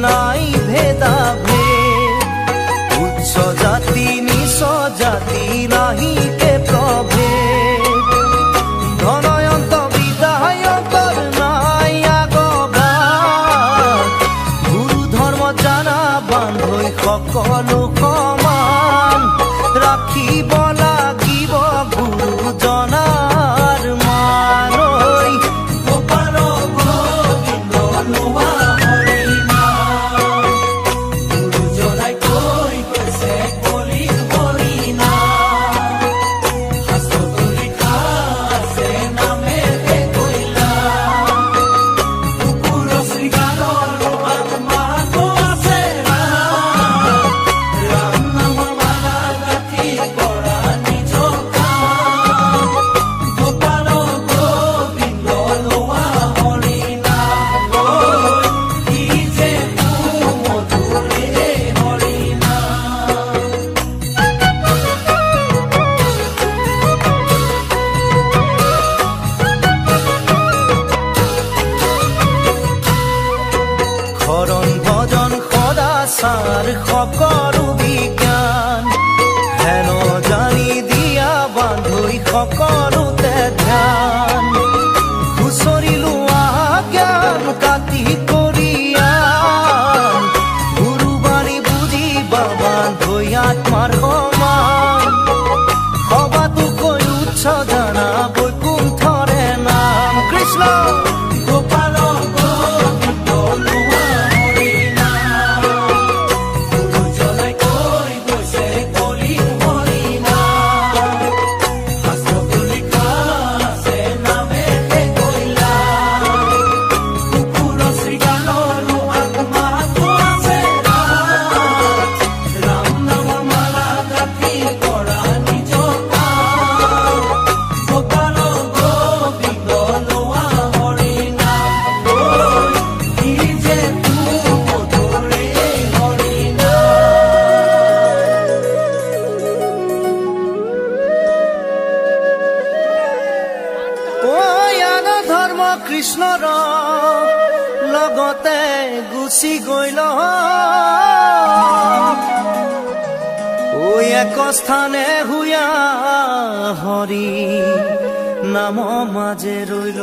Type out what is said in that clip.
নাই ভেদাভেদ উচ্চ জাতি নিচ জাতি নাহি কে প্ৰভেদ ধনয়ন্ত বিদায়কৰ নাই আগবাদ গুৰু ধৰ্ম জানা বান্ধৈ সকলো সমান ৰাখিব লাগিব গুৰু জনাৰ মান গোপাল গোবিন্দ লোৱা হৰি নাম গুৰুজনাই কৈ গৈছে কলিৰ হৰি নাম শাস্ত্ৰত লিখা আছে নামেৰে কৈলা কুকুৰ শৃগালৰ আত্মাটো আছে ৰাম নামৰ মালা গাঁঠি কৰা নিজ কাম গোপাল গোবিন্দ লোৱা হৰি নাম কি যে মধুৰে হৰি নাম শৰণ ভজন সদাচাৰ সকলো বিজ্ঞান হেন জানি দিয়া বান্ধৈ সকলোতে ধ্যান খুচৰি লোৱা জ্ঞান কাটি কৰিয়ান গুৰুবাণী বুজিবা বান্ধৈ আত্মাৰ সমান সবাতোকৈ উচ্চ জানা বৈকুণ্ঠৰে নাম কৃষ্ণ গোপাল গোবিন্দ লোৱা হৰি নাম গুৰুজনাই কৈ গৈছে কলিৰ হৰি নাম শাস্ত্ৰত লিখা আছে নামেৰে কৈলা কুকুৰ শৃগালৰ আত্মাটো আছে ৰাম নামৰ মালা গাঁঠি কৰা নিজ কাম গোপাল গোবিন্দ লোৱা হৰি নাম কি যে মধুৰে হৰি নাম ধৰ্ম কৃষ্ণৰ লগতে গুচি গল এক স্থানে হুয়া হৰি নাম মাজে ৰৈল